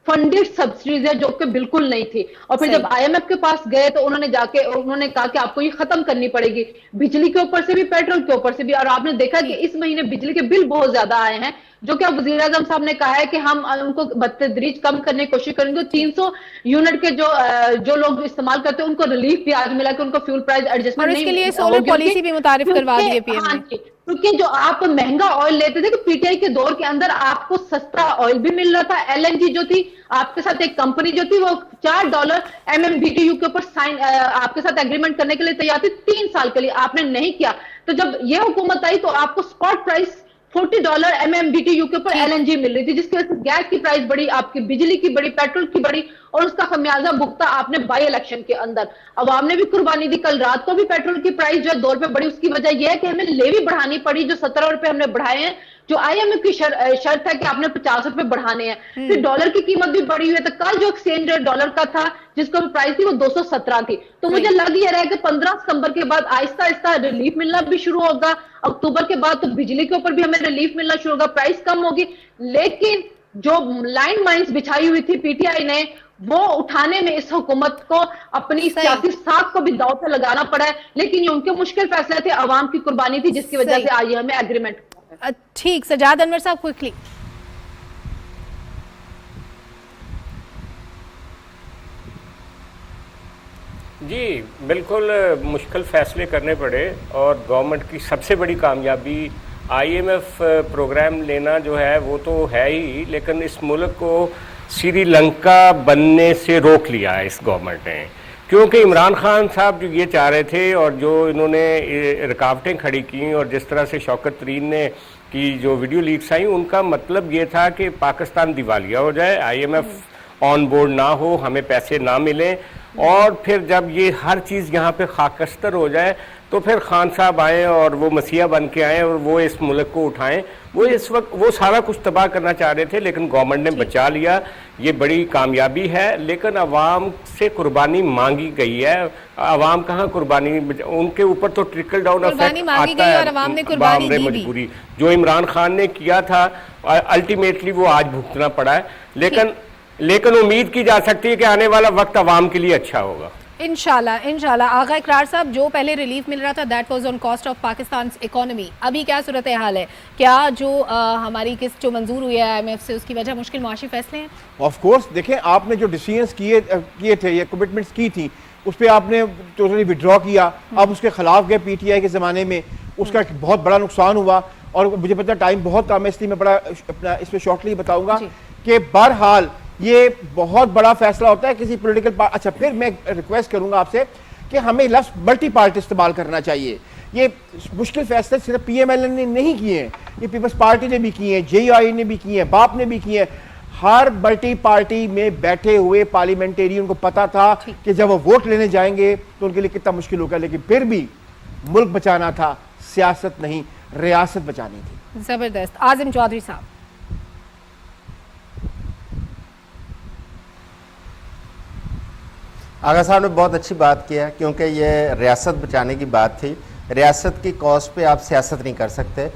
फंडेड सब्सिडीज है, जो कि बिल्कुल नहीं थी। और फिर जब IMF के पास गए तो उन्होंने कहा कि आपको ये खत्म करनी पड़ेगी, बिजली के ऊपर से भी, पेट्रोल के ऊपर से भी। और आपने देखा कि इस महीने बिजली के बिल बहुत ज्यादा आए हैं, जो कि अब वजीर आजम साहब ने कहा है कि हम उनको बतदरीज कम करने की कोशिश करेंगे। 300 यूनिट के जो लोग इस्तेमाल करते हैं उनको रिलीफ भी आज मिला कि उनको फ्यूल प्राइस एडजस्टमेंट नहीं, और इसके लिए सोलर पॉलिसी भी मुतारिफ करवा दी है PM ने। क्योंकि जो आप महंगा ऑयल लेते थे कि पीटीआई के दौर के अंदर आपको सस्ता ऑयल भी मिल रहा था। LNG जो थी, आपके साथ एक कंपनी जो थी वो $4 MMBTU के ऊपर साइन आपके साथ एग्रीमेंट करने के लिए तैयार थी 3 साल के लिए, आपने नहीं किया। तो जब ये हुकूमत आई तो आपको स्पॉट प्राइस $40 MMBTU के ऊपर LNG मिल रही थी, जिसकी वजह से गैस की प्राइस बढ़ी, आपकी बिजली की बढ़ी, पेट्रोल की बढ़ी, और उसका खमियाजा भुगता आपने बाई इलेक्शन के अंदर। अवाम ने भी कुर्बानी दी। कल रात को भी पेट्रोल की प्राइस जो 2 रुपए बढ़ी, उसकी वजह यह है कि हमें लेवी बढ़ानी पड़ी, जो 17 रुपए हमने बढ़ाए हैं, जो IMF की शर्त है कि आपने 50 रुपए बढ़ाने हैं। फिर डॉलर की कीमत भी बढ़ी हुई है, तो कल जो एक्सचेंज रेट डॉलर का था जिसको प्राइस थी वो 217 थी। तो मुझे लग ये रहा है कि 15 सितंबर के बाद आहिस्ता आहिस्ता रिलीफ मिलना भी शुरू होगा। अक्टूबर के बाद तो बिजली के ऊपर भी हमें रिलीफ मिलना शुरू होगा, प्राइस कम होगी। लेकिन जो लाइन माइंस बिछाई हुई थी पीटीआई ने, वो उठाने में इस हुकूमत को अपनी सियासी साख को भी दांव पे लगाना पड़ा है। लेकिन ये उनके मुश्किल फैसले थे, अवाम की कुर्बानी थी, जिसकी वजह से आज हमें एग्रीमेंट। ठीक, सजाद अनवर साहब क्विकली। जी बिल्कुल, मुश्किल फैसले करने पड़े और गवर्नमेंट की सबसे बड़ी कामयाबी IMF प्रोग्राम लेना जो है वो तो है ही, लेकिन इस मुल्क को श्रीलंका बनने से रोक लिया है इस गवर्नमेंट ने। क्योंकि इमरान खान साहब जो ये चाह रहे थे और जो इन्होंने रुकावटें खड़ी की और जिस तरह से शौकत तरीन ने की जो वीडियो लीक्स आई, उनका मतलब ये था कि पाकिस्तान दिवालिया हो जाए, IMF ऑन बोर्ड ना हो, हमें पैसे ना मिलें, और फिर जब ये हर चीज़ यहाँ पे खाकस्तर हो जाए तो फिर खान साहब आए और वो मसीहा बन के आए और वो इस मुल्क को उठाएं। वो इस वक्त वो सारा कुछ तबाह करना चाह रहे थे, लेकिन गवर्नमेंट ने बचा लिया। ये बड़ी कामयाबी है, लेकिन अवाम से कुर्बानी मांगी गई है। अवाम कहाँ कुर्बानी, उनके ऊपर तो ट्रिकल डाउन इफेक्ट आता है, और अवाम ने कुर्बानी दी भी। मजबूरी जो इमरान खान ने किया था अल्टीमेटली वो आज भुगतना पड़ा है। लेकिन उम्मीद की जा सकती है कि आने वाला वक्त अवाम के लिए अच्छा होगा, इंशाल्लाह। आगा इकरार साहब, जो पहले रिलीफ मिल रहा था that was on cost of Pakistan economy, अभी क्या सूरत हाल है? क्या जो हमारी किस्त जो मंजूर हुई है IMF से, उसकी वजह मुश्किल माशी फैसले हैं? ऑफ कोर्स, देखें आपने जो डिसीजंस किए थे, ये कमिटमेंट्स की थी, उस पर आपने टोटली विड्रॉ किया। अब उसके खिलाफ गए पीटीआई के ज़माने में, उसका एक बहुत बड़ा नुकसान हुआ। और मुझे पता टाइम बहुत कम है, इसलिए मैं बड़ा अपना इस पर शॉर्टली बताऊँगा कि बहरहाल ये बहुत बड़ा फैसला होता है किसी पॉलिटिकल पार्टी। अच्छा, फिर मैं रिक्वेस्ट करूंगा आपसे कि हमें लफ्ज़ मल्टी पार्टी इस्तेमाल करना चाहिए, ये मुश्किल फैसले सिर्फ PMLN ने नहीं किए हैं, ये पीपल्स पार्टी ने भी किए हैं, JUI ने भी किए हैं, बाप ने भी किए हैं। हर मल्टी पार्टी में बैठे हुए पार्लियामेंटेरियन को पता था कि जब वो वोट लेने जाएंगे तो उनके लिए कितना मुश्किल होगा, लेकिन फिर भी मुल्क बचाना था, सियासत नहीं रियासत बचानी थी। जबरदस्त। आज़म चौधरी साहब। आगा साहब ने बहुत अच्छी बात किया, क्योंकि ये रियासत बचाने की बात थी। रियासत की कॉज पे आप सियासत नहीं कर सकते,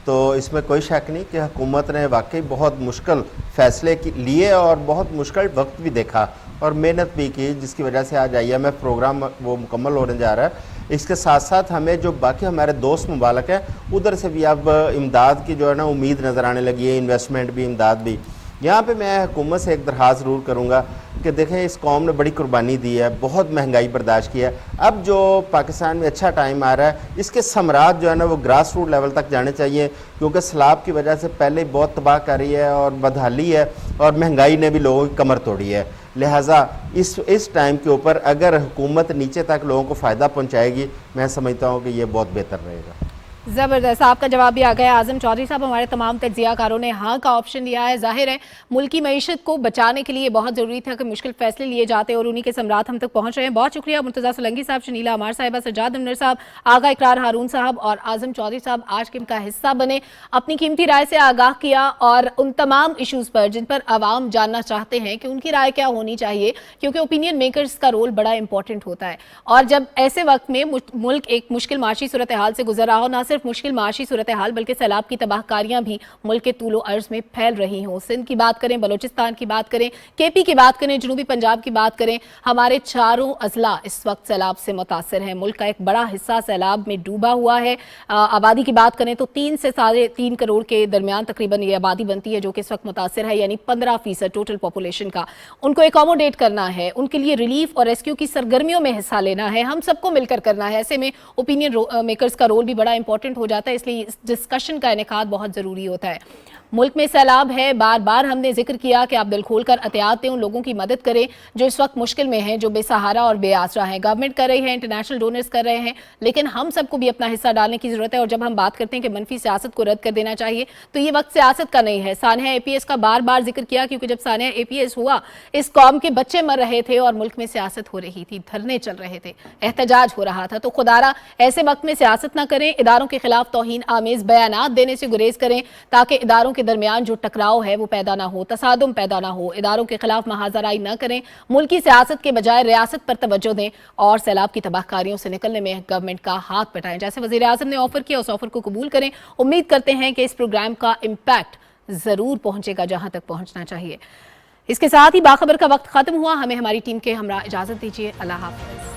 तो इसमें कोई शक नहीं कि हुकूमत ने वाकई बहुत मुश्किल फ़ैसले लिए और बहुत मुश्किल वक्त भी देखा और मेहनत भी की, जिसकी वजह से आज IMF प्रोग्राम वो मुकम्मल होने जा रहा है। इसके साथ साथ हमें जो बाकी हमारे दोस्त मुबालक हैं उधर से भी अब इमदाद की जो है ना उम्मीद नज़र आने लगी है, इन्वेस्टमेंट भी, इमदाद भी। यहाँ पे मैं हुकूमत से एक दरख्वास्त ज़रूर करूँगा कि देखें, इस कौम ने बड़ी कुर्बानी दी है, बहुत महंगाई बर्दाश्त की है। अब जो पाकिस्तान में अच्छा टाइम आ रहा है, इसके समरात जो है ना वो ग्रास रूट लेवल तक जाने चाहिए, क्योंकि सैलाब की वजह से पहले बहुत तबाह कर रही है और बदहाली है और महंगाई ने भी लोगों की कमर तोड़ी है। लिहाजा इस टाइम के ऊपर अगर हुकूमत नीचे तक लोगों को फ़ायदा पहुँचाएगी, मैं समझता हूँ कि ये बहुत बेहतर रहेगा। ज़बरदस्त, आपका जवाब भी आ गया आज़म चौधरी साहब। हमारे तमाम तज्जियाकारों ने हाँ का ऑप्शन लिया है। जाहिर है मुल्क की मईशत को बचाने के लिए बहुत ज़रूरी था कि मुश्किल फैसले लिए जाते और उन्हीं के समरात हम तक पहुँच रहे हैं। बहुत शुक्रिया मुर्तज़ा सोलंकी साहब, शनीला अमार साहिबा, सज्जाद अमनर साहब, आगा इकरार हारून साहब और आज़म चौधरी साहब आज के इनका हिस्सा बने, अपनी कीमती राय से आगाह किया और उन तमाम इशूज़ पर जिन पर आवाम जानना चाहते हैं कि उनकी राय क्या होनी चाहिए, क्योंकि ओपिनियन मेकर्स का रोल बड़ा इंपॉर्टेंट होता है। और जब ऐसे वक्त में मुल्क एक मुश्किल माशी सूरत हाल से गुजर रहा हो, ना सिर्फ मुश्किल माशी सूरत हाल बल्कि सैलाब की तबाहकारियां भी मुल्क के तूलो अर्ज में फैल रही हों, सिंध की बात करें, बलोचिस्तान की बात करें, KP की बात करें, जनूबी पंजाब की बात करें, हमारे चारों अजला इस वक्त सैलाब से मुतासर हैं। मुल्क का एक बड़ा हिस्सा सैलाब में डूबा हुआ है। आबादी की बात करें तो 3 से 3.5 करोड़ के दरमियान तकरीबन ये आबादी बनती है जो कि इस वक्त मुतासर है, यानी 15% टोटल पॉपुलेशन का। उनको एकोमोडेट करना है, उनके लिए रिलीफ और रेस्क्यू की सरगर्मियों में हिस्सा लेना है, हम सबको मिलकर करना है। ऐसे में ओपिनियन मेकर्स का रोल भी बड़ा इंपॉर्टेंट हो जाता है, इसलिए इस डिस्कशन का इनेकाद बहुत ज़रूरी होता है। मुल्क में सैलाब है, बार बार हमने जिक्र किया कि आप दिल खोलकर एहतियात दें, उन लोगों की मदद करें जो इस वक्त मुश्किल में हैं, जो बेसहारा और बेआसरा हैं। गवर्नमेंट कर रही है, इंटरनेशनल डोनर्स कर रहे हैं, लेकिन हम सबको भी अपना हिस्सा डालने की ज़रूरत है। और जब हम बात करते हैं कि मनफी सियासत को रद्द कर देना चाहिए, तो ये वक्त सियासत का नहीं है। सानिया APS का बार बार जिक्र किया, क्योंकि जब सानिया APS हुआ, इस कौम के बच्चे मर रहे थे और मुल्क में सियासत हो रही थी, धरने चल रहे थे, एहतजाज हो रहा था। तो खुदारा ऐसे वक्त में सियासत ना करें, इदारों के खिलाफ तौहीन आमेज बयानात देने से गुरेज करें, ताकि इदारों के दरमियान जो टकराव है वो पैदा ना हो, तसादुम पैदा ना हो। इदारों के खिलाफ महाजराई न करें, मुल्की सियासत के बजाय रियासत पर तवज्जो दें और सैलाब की तबाहकारियों से निकलने में गवर्नमेंट का हाथ बटाएं। जैसे वज़ीर आज़म ने ऑफर किया, उस ऑफर को कबूल करें। उम्मीद करते हैं कि इस प्रोग्राम का इम्पैक्ट जरूर पहुंचेगा जहां तक पहुंचना चाहिए। इसके साथ ही बाखबर का वक्त खत्म हुआ। हमें हमारी टीम के हमरा इजाजत दीजिए। अल्लाह हाफ़िज़।